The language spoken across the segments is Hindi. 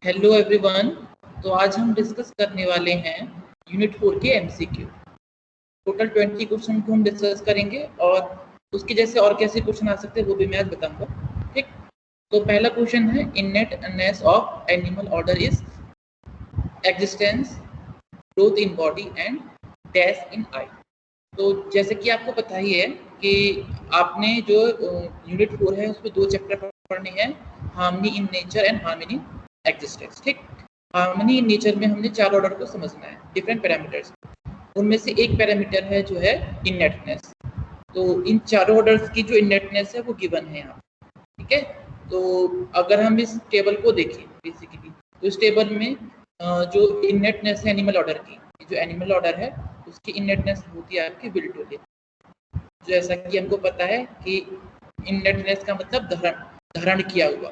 Hello everyone. तो आज हम डिस्कस करने वाले हैं यूनिट 4 के एमसीक्यू। टोटल 20 क्वेश्चन को हम डिस्कस करेंगे और उसके जैसे और कैसे क्वेश्चन आ सकते हैं वो भी मैं आज बताऊंगा। ठीक, तो पहला क्वेश्चन है innateness of animal order is existence, growth in body and dash in I. तो जैसे कि आपको पता ही है कि आपने जो यूनिट 4 है उसमें 2 चैप्टर पढ़ने हैं, harmony in nature and harmony in existence. ठीक, हार्मनी इन नेचर में हमने 4 ऑर्डर को समझना है, डिफरेंट पैरामीटर्स। उनमें से एक पैरामीटर है जो है इननेटनेस। तो इन चारों ऑर्डर्स की जो इननेटनेस है वो गिवन है यहाँ। ठीक है, तो अगर हम इस टेबल को देखें बेसिकली, तो इस टेबल में जो इननेटनेस है एनिमल ऑर्डर की, जो एनिमल ऑर्डर है उसकी इननेटनेस होती है आपकी विल टू लिव। जैसा कि हमको पता है कि इननेटनेस का मतलब धारण किया हुआ,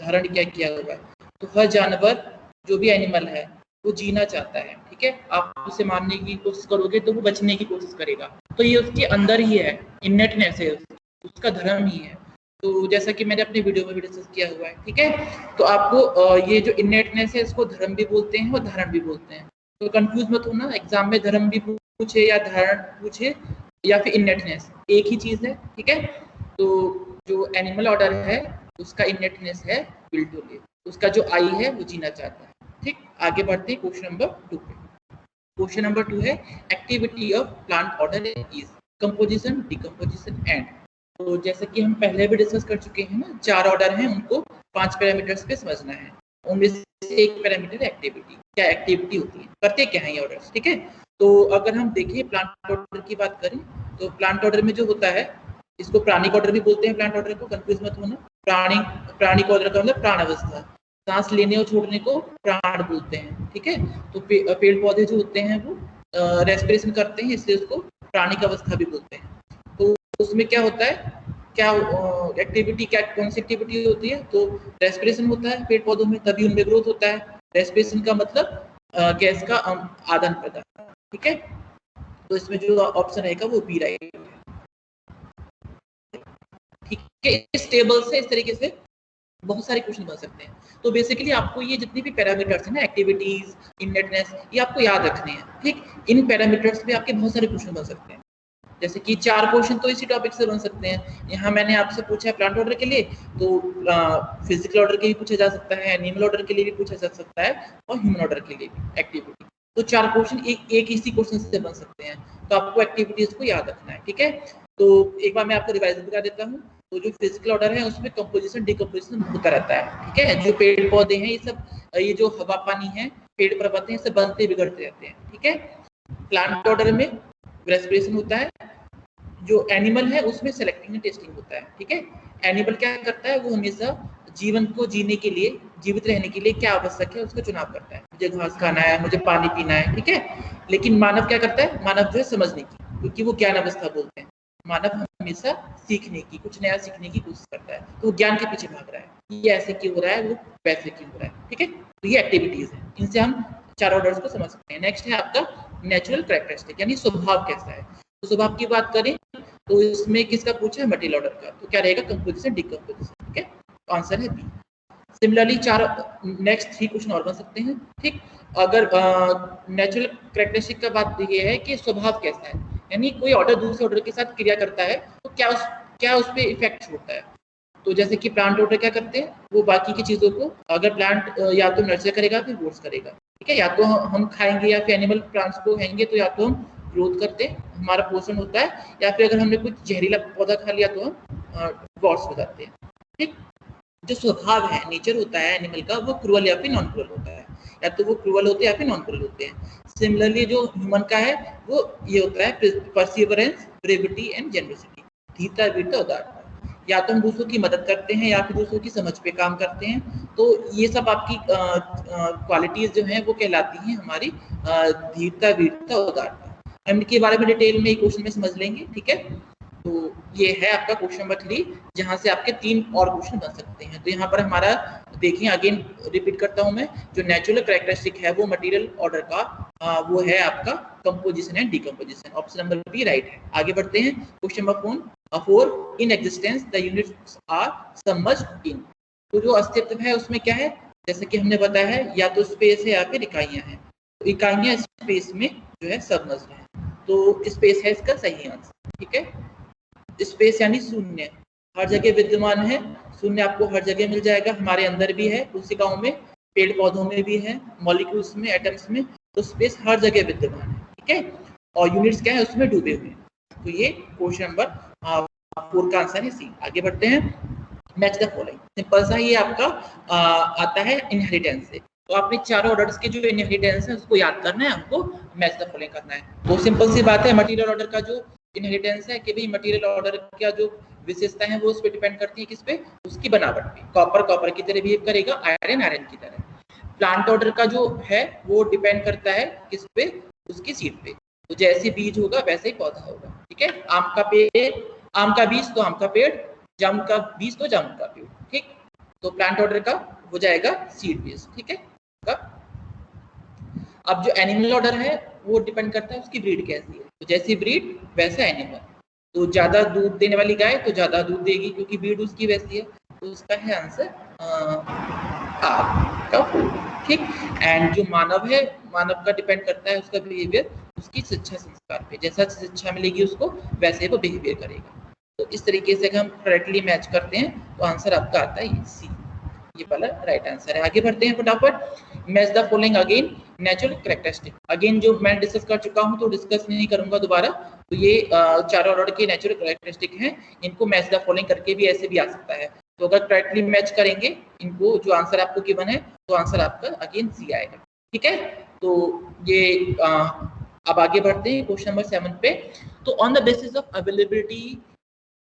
धारण क्या किया हुआ है। तो हर जानवर जो भी एनिमल है वो जीना चाहता है। ठीक है, आप उसे मारने की कोशिश करोगे तो वो बचने की कोशिश करेगा, तो ये उसके अंदर ही है, इननेटनेस है, उसका धर्म ही है। तो जैसा कि मैंने अपने वीडियो में भी डिस्कस किया हुआ है। ठीक है, तो आपको ये जो इननेटनेस है इसको धर्म भी बोलते हैं और धारण भी बोलते हैं। तो कंफ्यूज मत होना, एग्जाम में धर्म भी पूछे या धारण पूछे या फिर इननेटनेस, एक ही चीज है। ठीक है, तो जो एनिमल ऑर्डर है उसका इननेटनेस है विल टू लिव, उसका जो आई है वो जीना चाहता है। ठीक, आगे बढ़ते हैं क्वेश्चन नंबर 2 पे। क्वेश्चन नंबर 2 है activity of plant order is composition, decomposition and. तो जैसे कि हम पहले भी डिस्कस कर चुके हैं ना, 4 ऑर्डर हैं, उनको 5 पैरामीटर्स पे समझना है। उनमें से एक पैरामीटर एक्टिविटी, क्या एक्टिविटी होती है, करते क्या है ये ऑर्डर्स। ठीक है, तो अगर हम देखें प्लांट ऑर्डर की बात करें तो प्लांट ऑर्डर में जो होता है, इसको प्राणिक ऑर्डर भी बोलते हैं। प्लांट ऑर्डर को कंफ्यूज मत होना, प्राणिक ऑर्डर का मतलब प्राण अवस्था, सांस लेने और छोड़ने को प्राण बोलते हैं। ठीक है, तो पेड़ पौधे जो होते हैं वो रेस्पिरेशन करते हैं, इसलिए उसको प्राणिक अवस्था भी बोलते हैं। तो उसमें क्या होता है, क्या एक्टिविटी, क्या कौन सी एक्टिविटी होती है, तो रेस्पिरेशन होता है पेड़ पौधों में, तभी उनमें ग्रोथ होता है। रेस्पिरेशन का मतलब गैस का आदान प्रदान। ठीक है, तो इसमें जो ऑप्शन रहेगा वो बी राइट है। ठीक है, इस टेबल से इस तरीके से बहुत सारे क्वेश्चन बन सकते हैं। तो बेसिकली आपको ये जितनी भी पैरामीटर्स हैं ना, एक्टिविटीज, इननेटनेस, ये आपको याद रखने हैं। ठीक, इन पैरामीटर्स पे आपके बहुत सारे क्वेश्चन बन सकते हैं। जैसे कि 4 क्वेश्चन तो इसी टॉपिक से बन सकते हैं। यहाँ मैंने आपसे पूछा है प्लांट ऑर्डर के लिए, तो फिजिकल ऑर्डर के लिए पूछा जा सकता है, एनिमल ऑर्डर के लिए भी पूछा जा सकता है और ह्यूमन ऑर्डर के लिए भी एक्टिविटी। तो 4 क्वेश्चन एक इसी क्वेश्चन से बन सकते हैं, तो आपको एक्टिविटीज को याद रखना है। ठीक है, तो एक बार मैं आपको रिवाइज बता देता हूँ। तो जो फिजिकल ऑर्डर है उसमें कंपोजिशन डिकम्पोजिशन होता रहता है। ठीक है, जो पेड़ पौधे हैं ये सब, ये जो हवा पानी है, पेड़ पर्वत है, ये सब बनते बिगड़ते रहते हैं। ठीक है, प्लांट ऑर्डर में रेस्पिरेशन होता है, जो एनिमल है उसमें सेलेक्टिंग एंड टेस्टिंग होता है। ठीक है, एनिमल क्या करता है, वो हमेशा जीवन को जीने के लिए, जीवित रहने के लिए क्या आवश्यक है उसका चुनाव करता है। मुझे घास खाना है, मुझे पानी पीना है। ठीक है, लेकिन मानव क्या करता है, मानव जो है समझने की, क्योंकि वो ज्ञान अवस्था बोलते हैं, मानव हमेशा सीखने की, कुछ नया सीखने की कोशिश करता है, तो वो ज्ञान के पीछे भाग रहा है, ये ऐसे क्यों हो रहा है, वो वैसे क्यों हो रहा है। ठीक है, तो ये एक्टिविटीज है, इनसे हम 4 ऑर्डर्स को समझ सकते हैं। नेक्स्ट है आपका नेचुरल कैरेक्टरिस्टिक, यानी स्वभाव कैसा है। तो स्वभाव की बात करें तो इसमें किसका पूछा है, मटेरियल ऑर्डर का, तो क्या रहेगा, कंपोजिशन डिकम्पोजिशन। ठीक है, तो आंसर है बी। सिमिलरली 4 नेक्स्ट 3 क्वेश्चन और बन सकते हैं। ठीक, अगर नेचुरल कैरेक्टरिस्टिक का बात ये है कि स्वभाव कैसा है, यानी कोई ऑर्डर दूसरे ऑर्डर के साथ क्रिया करता है तो क्या उस पर इफेक्ट छोड़ता है। तो जैसे कि प्लांट ऑर्डर क्या करते हैं, वो बाकी की चीजों को, अगर प्लांट या तो नर्चर करेगा फिर ग्रोथ करेगा। ठीक है, या तो हम खाएंगे या फिर एनिमल प्लांट्स को खाएंगे, तो या तो हम ग्रोथ करते हैं, हमारा पोषण होता है, या फिर अगर हमने कुछ जहरीला पौधा खा लिया तो हम गॉड्स हो जाते हैं। ठीक, जो स्वभाव है, नेचर होता है एनिमल का, वो क्रूअल या फिर नॉन क्रूअल होता है, या तो वो क्रूअल होते हैं या फिर नॉन क्रूअल होते हैं। सिमिलरली जो ह्यूमन का है वो ये होता है परसिवरेंस, ब्रेविटी एंड जेनरसिटी, धीरता, वीरता, उदारता। या तो हम दूसरों की मदद करते हैं या फिर दूसरों की समझ पे काम करते हैं। तो ये सब आपकी क्वालिटीज जो हैं वो कहलाती हैं हमारी धीरता, वीरता, उदारता। हम इनके बारे में डिटेल में क्वेश्चन में समझ लेंगे। ठीक है, तो ये है आपका क्वेश्चन नंबर 3, जहां से आपके 3 और क्वेश्चन बन सकते हैं। तो यहाँ पर हमारा देखिए, अगेन रिपीट करता हूं मैं, जो नेचुरल कैरेक्टरिस्टिक है वो मटेरियल ऑर्डर का वो है आपका composition and decomposition. Option number B right है। आगे बढ़ते हैं question number 4, in existence the units are submerged in. तो जो अस्तित्व है उसमें क्या है, जैसे कि हमने बताया है या तो स्पेस है या फिर इकाइयां हैं, तो इकाइयां स्पेस में जो है सबमर्ज्ड है, तो स्पेस है इसका सही आंसर। ठीक है, स्पेस यानी शून्य, हर जगह विद्यमान है, शून्य आपको हर जगह मिल जाएगा, हमारे अंदर भी है, कोशिकाओं में, पेड़ पौधों में भी है, मॉलिक्यूल्स में, एटम्स में, तो स्पेस हर जगह विद्यमान है। ठीक है, और यूनिट्स क्या है उसमें डूबे हुए हैं। तो ये क्वेश्चन नंबर 4 का आंसर है सी। आगे बढ़ते हैं, मैच द फॉलोइंग। सिंपल सा ये आपका आता है इनहेरिटेंस से, तो आपने चारों ऑर्डर्स के जो इनहेरिटेंस है उसको याद करना है, हमको मैच द फॉलोइंग करना है। तो सिंपल सी बात है, मटेरियल ऑर्डर का जो इनहेरिटेंस है कि भाई मटेरियल ऑर्डर का जो विशेषता है वो उस पर डिपेंड करती है, किस पे, उसकी बनावट पे। कॉपर कॉपर की तरह बिहेव करेगा, आयरन आयरन की तरह। प्लांट ऑर्डर का जो है वो डिपेंड करता है किस पे, उसकी सीड पे, तो जैसे बीज होगा वैसे ही पौधा होगा। ठीक है, आम का पेड़, आम का बीज तो आम का पेड़, जामुन का बीज तो जामुन का पेड़। ठीक, तो प्लांट ऑर्डर का हो जाएगा सीड बेस। ठीक है, अब जो एनिमल ऑर्डर है वो डिपेंड करता है उसकी ब्रीड कैसी है, तो जैसी ब्रीड वैसा एनिमल। तो ज्यादा दूध देने वाली गाय तो ज्यादा दूध देगी क्योंकि ब्रीड उसकी वैसी है, तो उसका है आंसर का फूड। ठीक, एंड जो मानव है, मानव का डिपेंड करता है उसका बिहेवियर उसकी शिक्षा संस्कार पे, जैसा शिक्षा मिलेगी उसको वैसे वो बिहेवियर करेगा। तो इस तरीके से अगर हम करेक्टली मैच करते हैं तो आंसर आपका आता है सी, ये वाला राइट आंसर है। आगे बढ़ते हैं फटाफट, match the following again natural characteristic. Again जो मैं डिस्कस कर चुका हूं तो डिस्कस नहीं करूंगा दोबारा, तो ये चारों ऑर्डर के नेचुरल कैरेक्टरिस्टिक हैं, इनको मैच द फॉलोइंग करके भी ऐसे भी आ सकता है। तो अगर करेक्टली मैच करेंगे इनको, जो आंसर आपको गिवन है, तो आंसर आपका अगेन सी आएगा। ठीक है, तो ये अब आगे बढ़ते हैं क्वेश्चन नंबर 7 पे। तो on the basis of availability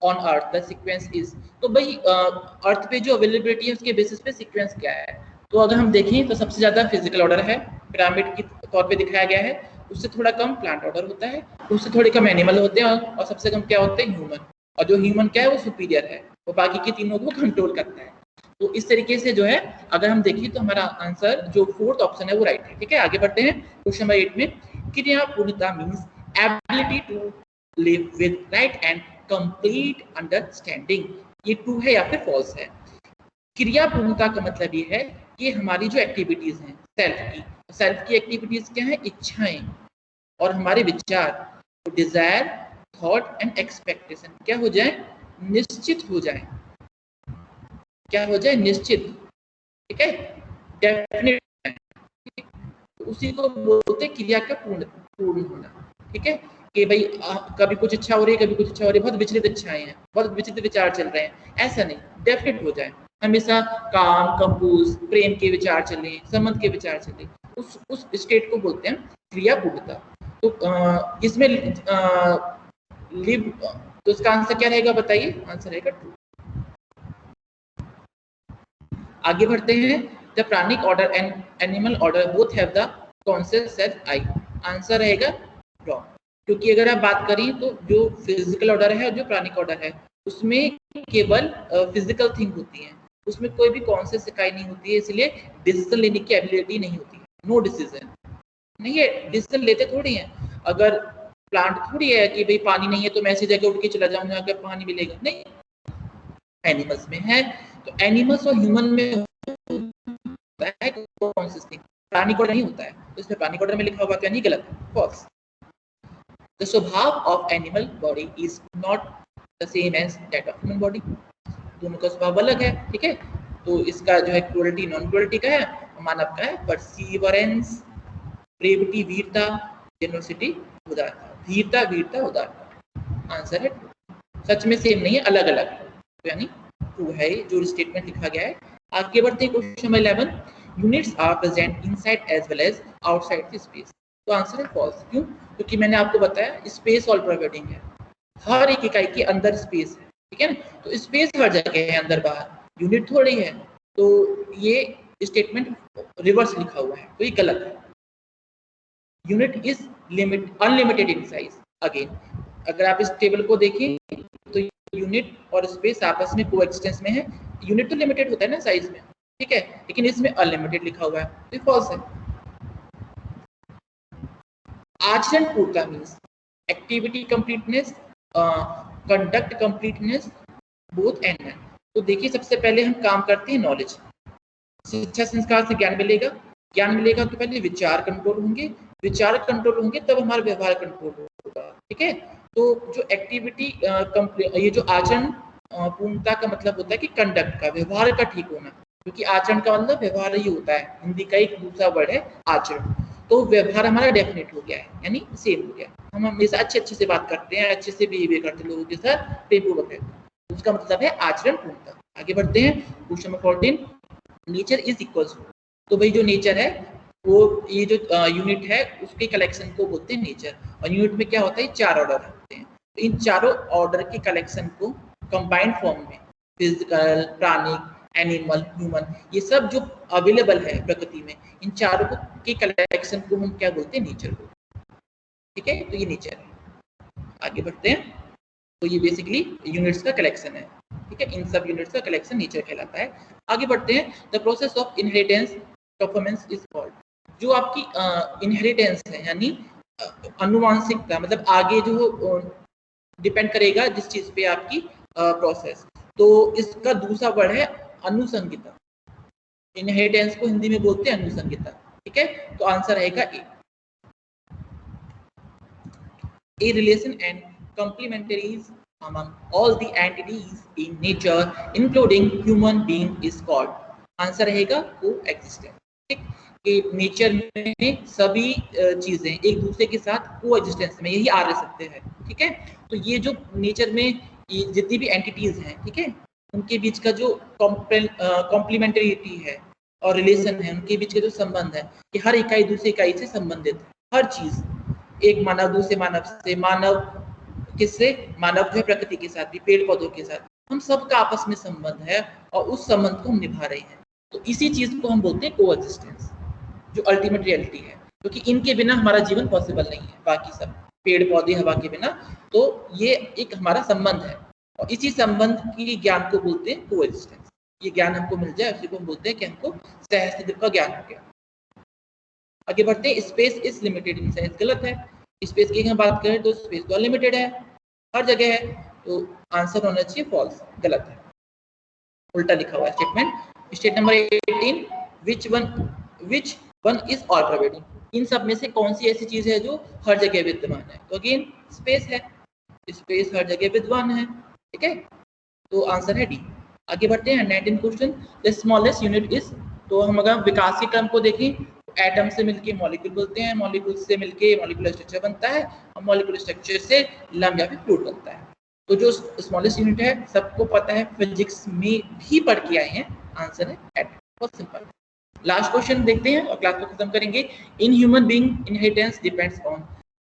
on earth the sequence is, तो भाई अर्थ पे जो अवेलेबिलिटी है उसके बेसिस पे सीक्वेंस क्या है। तो अगर हम देखें तो सबसे ज्यादा फिजिकल ऑर्डर है, पिरामिड की तौर पे दिखाया गया है, उससे थोड़ा कम प्लांट ऑर्डर होता है, उससे थोड़े कम एनिमल होते हैं, और सबसे कम क्या होते हैं, ह्यूमन। और जो ह्यूमन क्या है वो सुपीरियर है, वो बाकी के तीनों को कंट्रोल करता है। तो इस तरीके से जो है अगर हम देखें तो हमारा आंसर जो 4th ऑप्शन है वो राइट है। ठीक है, आगे बढ़ते हैं क्वेश्चन नंबर 8 में, क्रियापूर्णता means ability to live with right and complete understanding. ये ट्रू है या फिर फॉल्स है। क्रियापूर्णता का मतलब ये है कि हमारी जो एक्टिविटीज हैं सेल्फ की एक्टिविटीज क्या है, इच्छाएं और हमारे विचार, डिजायर, थॉट एंड एक्सपेक्टेशन क्या हो जाए, निश्चित हो जाए, क्या हो जाए, निश्चित। ठीक है, डेफिनेट, उसी को बोलते क्रिया का पूर्ण होना। ठीक है, कि भाई कभी कुछ इच्छा हो रही है, कभी कुछ इच्छा हो रही है, बहुत विचलित इच्छाएं हैं, बहुत विचित्र विचार चल रहे हैं, ऐसा नहीं, डेफिनेट हो जाए, हमेशा काम, कंपोज, प्रेम के विचार चले, संबंध के विचार चले, उस स्टेट को बोलते हैं क्रियापूर्णता। तो इसमें लिव, तो इसका आंसर क्या रहेगा बताइए, आंसर रहेगा ट्रू। आगे बढ़ते हैं, द प्राणिक order and animal order both have the conscious self I, answer रहेगा रॉन्ग, क्योंकि अगर आप बात करें तो जो फिजिकल ऑर्डर है और जो प्राणिक ऑर्डर है उसमें केवल फिजिकल थिंग होती है, उसमें कोई भी कॉन्शियस इकाई नहीं होती है, इसलिए डिसीजन लेने की एबिलिटी नहीं होती है, नो डिसीजन नहीं है, डिसीजन लेते थोड़ी हैं। अगर प्लांट थोड़ी है कि भाई पानी नहीं है तो मैं ऐसी जगह उठ के चला जाऊंगा अगर पानी मिलेगा, नहीं, एनिमल्स में है। तो एनिमल्स और ह्यूमन में होता है कॉन्शियस थिंग, प्राणिक ऑर्डर नहीं होता है, तो इसमें प्राणिक ऑर्डर में लिखा हुआ क्या नहीं, गलत, फॉल्स। The स्वभाव of animal body is not the same as that of human body, दोनों का स्वभाव अलग है। ठीक है, तो इसका जो है क्रूरटी नॉन क्रूरटी का है, मानव का है परसीवरेंस, ब्रेविटी वीरता, जेनोसिटी उदारता, धीरता वीरता उदारता, आंसर है सच में सेम नहीं है, अलग अलग है, तो यानी ट्रू है जो स्टेटमेंट लिखा गया है। आगे बढ़ते हैं question number 11, units are present inside as well as outside the space, तो आंसर है फॉल्स। क्यों, क्योंकि मैंने आपको बताया स्पेस ऑल प्रोवाइडिंग है, हर एक इकाई के अंदर स्पेस है। ठीक है ना, तो स्पेस हर जगह है, अंदर बाहर, यूनिट थोड़ी है, तो ये स्टेटमेंट रिवर्स लिखा हुआ है, तो ये गलत है। Unit is unlimited in size. Again अगर आप इस टेबल को देखें तो यूनिट और स्पेस आपस में कोएक्सिस्टेंस में है, यूनिट तो लिमिटेड होता है ना साइज में, ठीक है, लेकिन इसमें अनलिमिटेड लिखा हुआ है, तो ये फॉल्स है। आचरण पूर्णता means activity completeness, conduct completeness, both and. तो देखिए सबसे पहले हम काम करते हैं नॉलेज, शिक्षा संस्कार से ज्ञान मिलेगा, ज्ञान मिलेगा तो पहले विचार कंट्रोल होंगे, विचार कंट्रोल होंगे तब हमारा व्यवहार कंट्रोल होगा। ठीक है, तो जो एक्टिविटी ये जो आचरण पूर्णता का मतलब होता है कि कंडक्ट का, व्यवहार का ठीक होना, क्योंकि आचरण का मतलब व्यवहार ही होता है। हिंदी का एक दूसरा वर्ड है आचरण। तो व्यवहार हमारा डेफिनेट हो गया है, यानी सेम हो गया। हम हमेशा अच्छे से बात करते हैं, अच्छे से बिहेवियर करते हैं लोगों के साथ, प्रेमपूर्वक रहते हैं, उसका मतलब है आचरण पूर्णता। आगे बढ़ते हैं, question number 14, nature is equals. तो भाई जो नेचर है वो ये जो यूनिट है उसके कलेक्शन को बोलते हैं नेचर। और यूनिट में क्या होता है, 4 ऑर्डर होते हैं। तो इन चारों ऑर्डर के कलेक्शन को कंबाइंड फॉर्म में फिजिकल, प्राणिक, एनिमल, ह्यूमन, ये सब जो अवेलेबल है प्रकृति में, इन चारों को के कलेक्शन को हम क्या बोलते हैं, नेचर को। ठीक है, तो ये नेचर है। आगे बढ़ते हैं, तो ये बेसिकली यूनिट्स का कलेक्शन है। ठीक है, इन सब यूनिट्स का कलेक्शन नेचर कहलाता है। आगे बढ़ते हैं, the process of inheritance performance is called. जो आपकी इनहेरिटेंस है, यानी अनुवांशिकता, मतलब आगे जो डिपेंड करेगा जिस चीज पे आपकी प्रोसेस, तो इसका दूसरा वर्ड है अनुसंगिता। इनहेरिटेंस को हिंदी में बोलते हैं अनुसंगिता। ठीक है, तो आंसर रहेगा ए। A relation and complementaries among all the entities in nature, including human being, is called. Answer रहेगा coexistence। ठीक, कि नेचर में सभी चीजें एक दूसरे के साथ कोएग्जिस्टेंस में यही आ रह सकते हैं। ठीक है, तो ये जो नेचर में जितनी भी एंटिटीज हैं, ठीक है, उनके बीच का जो कॉम्प्लीमेंटरिटी है और रिलेशन है, उनके बीच का जो संबंध है, कि हर इकाई दूसरी इकाई से संबंधित है। हर चीज, एक मानव दूसरे मानव से, मानव किससे, मानव जो है प्रकृति के साथ भी, पेड़ पौधों के साथ, हम सबका आपस में संबंध है और उस संबंध को हम निभा रहे हैं। तो इसी चीज को हम बोलते हैं कोएग्जिस्टेंस, जो अल्टीमेट रियलिटी है, क्योंकि इनके बिना हमारा जीवन पॉसिबल नहीं है। बाकी सब पेड़ पौधे, हवा के बिना, तो ये एक हमारा संबंध है और इसी संबंध की ज्ञान को बोलते हैं कोएग्जिस्टेंस। ये ज्ञान हमको मिल जाए उसी को हम बोलते हैं कि हमको सहअस्तित्व का ज्ञान हो गया। आगे बढ़ते हैं, space is limited in sense, गलत है। स्पेस की हम बात करें तो स्पेस तो अनलिमिटेड है, हर जगह है, तो आंसर होना चाहिए फॉल्स, गलत है, उल्टा लिखा हुआ है statement. State number 18, which one is all pervading. इन सब में से कौन सी ऐसी चीज है जो हर जगह विद्यमान है, तो अगेन स्पेस है, स्पेस हर जगह विद्यमान है। ठीक है, तो आंसर है डी। आगे बढ़ते हैं, 19 question, the smallest unit is. तो हम अगर विकास के क्रम को देखें, एटम से मिलके मॉलिक्यूल बोलते हैं, मॉलिक्यूल से मिलके मॉलिक्यूलर स्ट्रक्चर बनता है, और मॉलिक्यूलर स्ट्रक्चर से लम्ब या फिर फ्लूइड बनता है। तो जो स्मॉलेस्ट यूनिट है सबको पता है, फिजिक्स में भी पढ़ के आए हैं, आंसर है एटम, बहुत सिंपल। लास्ट क्वेश्चन देखते हैं और क्लास को खत्म करेंगे। In human being inheritance depends on.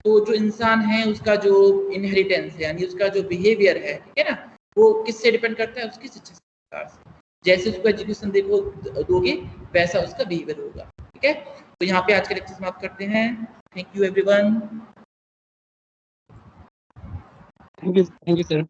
तो जो इंसान है उसका जो इनहेरिटेंस है, यानी उसका जो बिहेवियर है, ठीक है ना, वो किससे डिपेंड करता है, उसकी शिक्षा संस्कार से। जैसे उसको एजुकेशन देखो दोगे वैसा उसका बिहेवियर होगा। ठीक है, तो यहाँ पे आज के लेक्चर समाप्त करते हैं। Thank you everyone. Thank you sir.